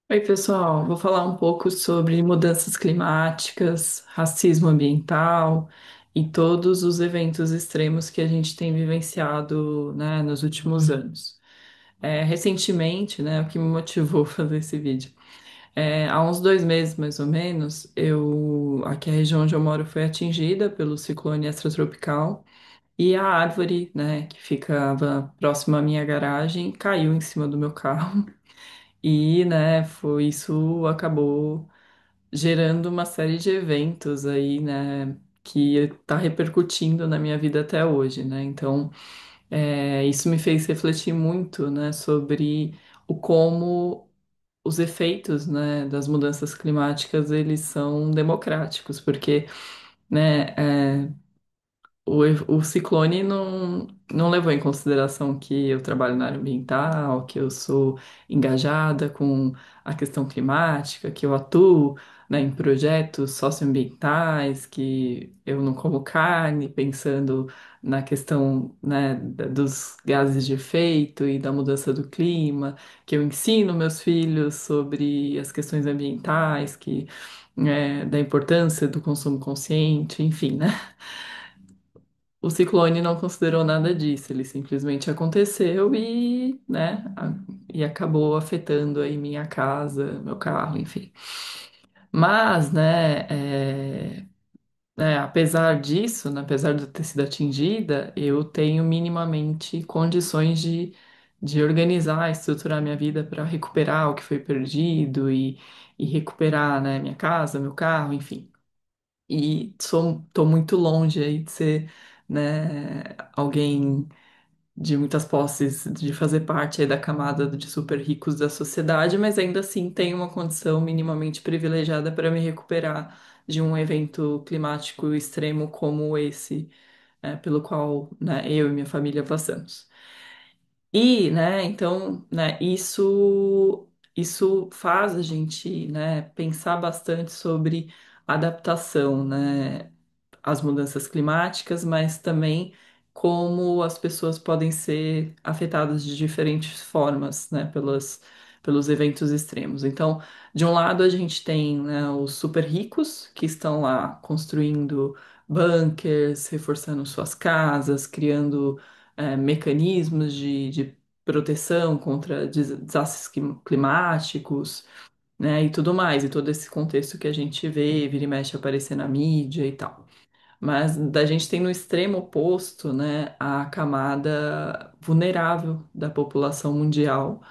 Oi, pessoal. Vou falar um pouco sobre mudanças climáticas, racismo ambiental e todos os eventos extremos que a gente tem vivenciado, né, nos últimos anos. Recentemente, né, o que me motivou a fazer esse vídeo? Há uns 2 meses, mais ou menos, aqui a região onde eu moro foi atingida pelo ciclone extratropical e a árvore, né, que ficava próxima à minha garagem caiu em cima do meu carro. E, né, isso acabou gerando uma série de eventos aí, né, que está repercutindo na minha vida até hoje, né? Então, isso me fez refletir muito, né, sobre o como os efeitos, né, das mudanças climáticas, eles são democráticos, porque, né, o ciclone não levou em consideração que eu trabalho na área ambiental, que eu sou engajada com a questão climática, que eu atuo, né, em projetos socioambientais, que eu não como carne, pensando na questão, né, dos gases de efeito e da mudança do clima, que eu ensino meus filhos sobre as questões ambientais, da importância do consumo consciente, enfim, né? O ciclone não considerou nada disso, ele simplesmente aconteceu e acabou afetando aí minha casa, meu carro, enfim. Mas, apesar disso, né, apesar de eu ter sido atingida, eu tenho minimamente condições de organizar, estruturar minha vida para recuperar o que foi perdido e recuperar, né, minha casa, meu carro, enfim. E tô muito longe aí de ser, né, alguém de muitas posses, de fazer parte aí da camada de super ricos da sociedade, mas ainda assim tenho uma condição minimamente privilegiada para me recuperar de um evento climático extremo como esse, pelo qual, né, eu e minha família passamos. E, né, então, né, isso faz a gente, né, pensar bastante sobre adaptação, né, às mudanças climáticas, mas também como as pessoas podem ser afetadas de diferentes formas, né, pelos eventos extremos. Então, de um lado, a gente tem, né, os super ricos que estão lá construindo bunkers, reforçando suas casas, criando mecanismos de proteção contra desastres climáticos, né, e tudo mais, e todo esse contexto que a gente vê, vira e mexe aparecer na mídia e tal. Mas da gente tem no extremo oposto, né, a camada vulnerável da população mundial,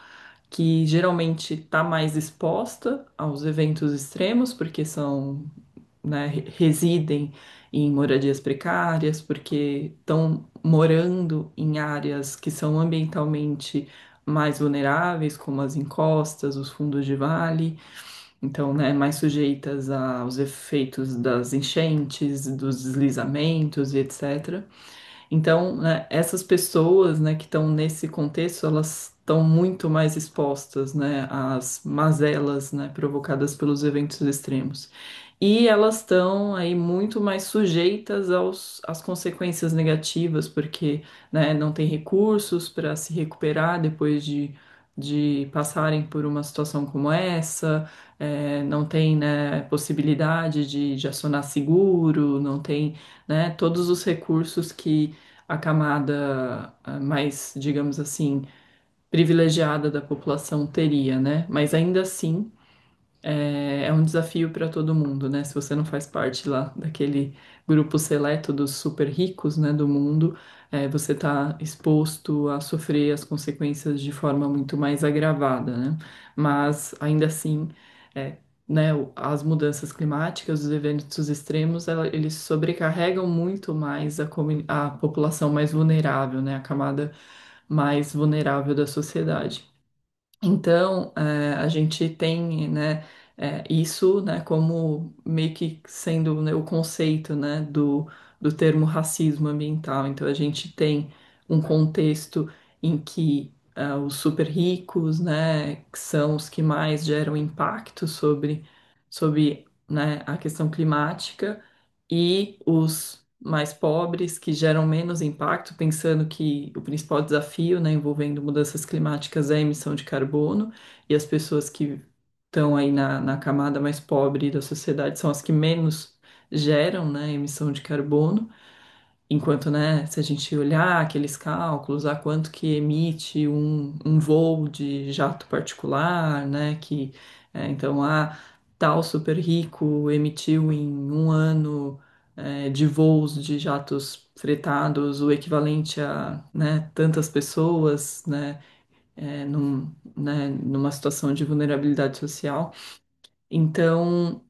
que geralmente está mais exposta aos eventos extremos, porque são, né, residem em moradias precárias, porque estão morando em áreas que são ambientalmente mais vulneráveis, como as encostas, os fundos de vale. Então, né, mais sujeitas aos efeitos das enchentes, dos deslizamentos e etc. Então, né, essas pessoas, né, que estão nesse contexto, elas estão muito mais expostas, né, às mazelas, né, provocadas pelos eventos extremos. E elas estão aí muito mais sujeitas às consequências negativas, porque, né, não tem recursos para se recuperar depois de passarem por uma situação como essa, não tem, né, possibilidade de acionar seguro, não tem, né, todos os recursos que a camada mais, digamos assim, privilegiada da população teria, né? Mas ainda assim é um desafio para todo mundo, né? Se você não faz parte lá daquele grupo seleto dos super ricos, né, do mundo, você está exposto a sofrer as consequências de forma muito mais agravada, né? Mas ainda assim, é, né, as mudanças climáticas, os eventos extremos, eles sobrecarregam muito mais a população mais vulnerável, né? A camada mais vulnerável da sociedade. Então, a gente tem, né, isso, né, como meio que sendo, né, o conceito, né, do termo racismo ambiental. Então, a gente tem um contexto em que os super ricos, né, que são os que mais geram impacto sobre, né, a questão climática, e os mais pobres, que geram menos impacto, pensando que o principal desafio, né, envolvendo mudanças climáticas é a emissão de carbono, e as pessoas que estão aí na camada mais pobre da sociedade são as que menos geram, né, emissão de carbono. Enquanto, né, se a gente olhar aqueles cálculos, a quanto que emite um voo de jato particular, né, que, então, tal super rico emitiu em um ano, de voos de jatos fretados o equivalente a, né, tantas pessoas, numa situação de vulnerabilidade social. Então,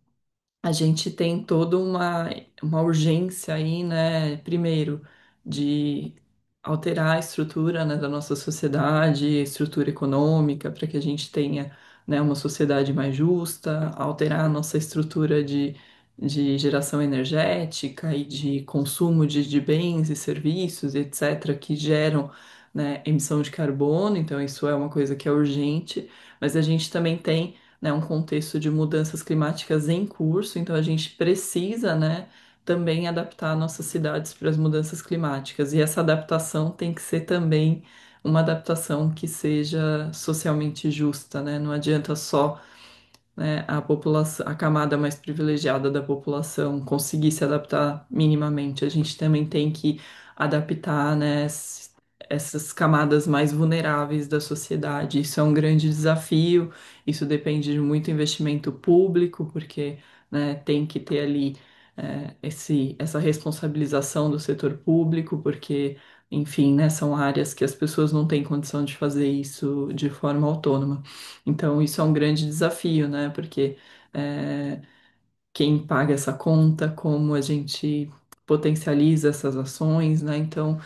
a gente tem toda uma urgência aí, né? Primeiro, de alterar a estrutura, né, da nossa sociedade, a estrutura econômica, para que a gente tenha, né, uma sociedade mais justa, alterar a nossa estrutura de geração energética e de consumo de bens e serviços, etc., que geram, né, emissão de carbono. Então, isso é uma coisa que é urgente, mas a gente também tem, né, um contexto de mudanças climáticas em curso, então a gente precisa, né, também adaptar nossas cidades para as mudanças climáticas. E essa adaptação tem que ser também uma adaptação que seja socialmente justa, né? Não adianta só, né, a população, a camada mais privilegiada da população conseguir se adaptar minimamente. A gente também tem que adaptar, né, essas camadas mais vulneráveis da sociedade. Isso é um grande desafio, isso depende de muito investimento público, porque, né, tem que ter ali, essa responsabilização do setor público, porque, enfim, né, são áreas que as pessoas não têm condição de fazer isso de forma autônoma. Então, isso é um grande desafio, né? Porque é, quem paga essa conta, como a gente potencializa essas ações, né? Então,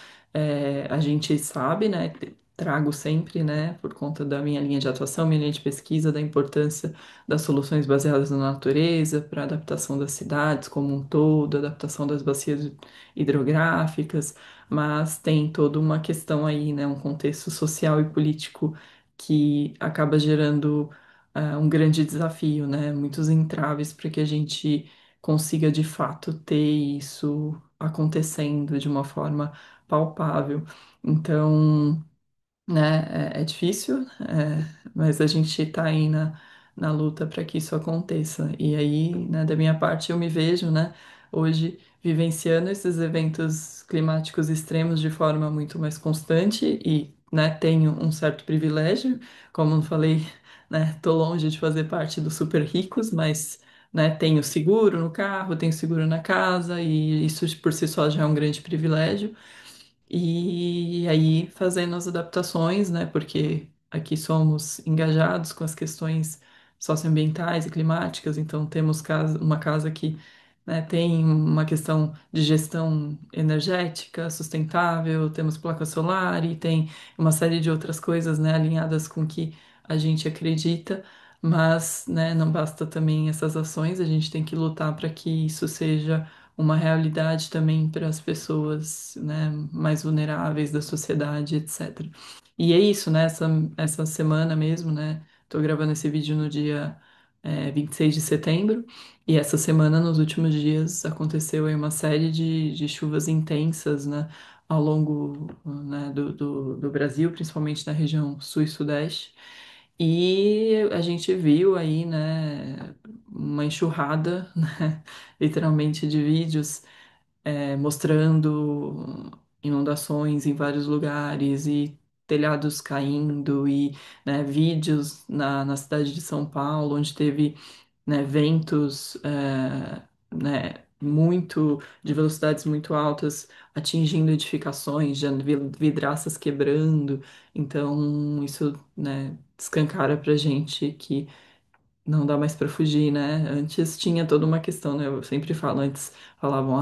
a gente sabe, né? Trago sempre, né, por conta da minha linha de atuação, minha linha de pesquisa, da importância das soluções baseadas na natureza para a adaptação das cidades como um todo, adaptação das bacias hidrográficas, mas tem toda uma questão aí, né, um contexto social e político que acaba gerando um grande desafio, né? Muitos entraves para que a gente consiga de fato ter isso acontecendo de uma forma palpável. Então, né? É difícil, mas a gente está aí na luta para que isso aconteça. E aí, né, da minha parte, eu me vejo, né, hoje vivenciando esses eventos climáticos extremos de forma muito mais constante e, né, tenho um certo privilégio, como eu falei, né, tô longe de fazer parte dos super ricos, mas, né, tenho seguro no carro, tenho seguro na casa e isso por si só já é um grande privilégio. E aí fazendo as adaptações, né? Porque aqui somos engajados com as questões socioambientais e climáticas, então temos uma casa que, né, tem uma questão de gestão energética sustentável, temos placa solar e tem uma série de outras coisas, né, alinhadas com o que a gente acredita, mas, né, não basta também essas ações, a gente tem que lutar para que isso seja uma realidade também para as pessoas, né, mais vulneráveis da sociedade, etc. E é isso, né? Essa semana mesmo, né? Tô gravando esse vídeo no dia 26 de setembro, e essa semana, nos últimos dias, aconteceu aí uma série de chuvas intensas, né? Ao longo, né, do Brasil, principalmente na região sul e sudeste. E a gente viu aí, né, uma enxurrada, né, literalmente de vídeos, mostrando inundações em vários lugares e telhados caindo e, né, vídeos na cidade de São Paulo, onde teve, né, ventos, muito de velocidades muito altas atingindo edificações, já vidraças quebrando. Então isso, né, escancara pra gente que não dá mais para fugir, né? Antes tinha toda uma questão, né? Eu sempre falo, antes falavam,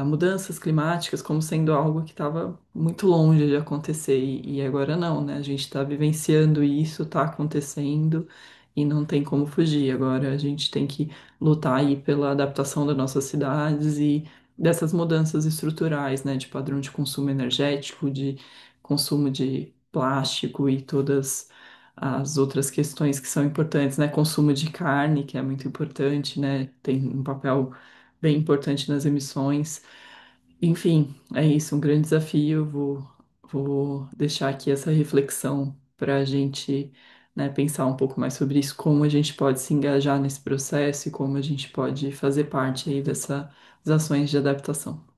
mudanças climáticas como sendo algo que estava muito longe de acontecer, e agora não, né? A gente está vivenciando isso, está acontecendo e não tem como fugir. Agora a gente tem que lutar aí pela adaptação das nossas cidades e dessas mudanças estruturais, né? De padrão de consumo energético, de consumo de plástico e todas as outras questões que são importantes, né? Consumo de carne, que é muito importante, né? Tem um papel bem importante nas emissões. Enfim, é isso, um grande desafio. Vou deixar aqui essa reflexão para a gente, né, pensar um pouco mais sobre isso, como a gente pode se engajar nesse processo e como a gente pode fazer parte aí dessas ações de adaptação.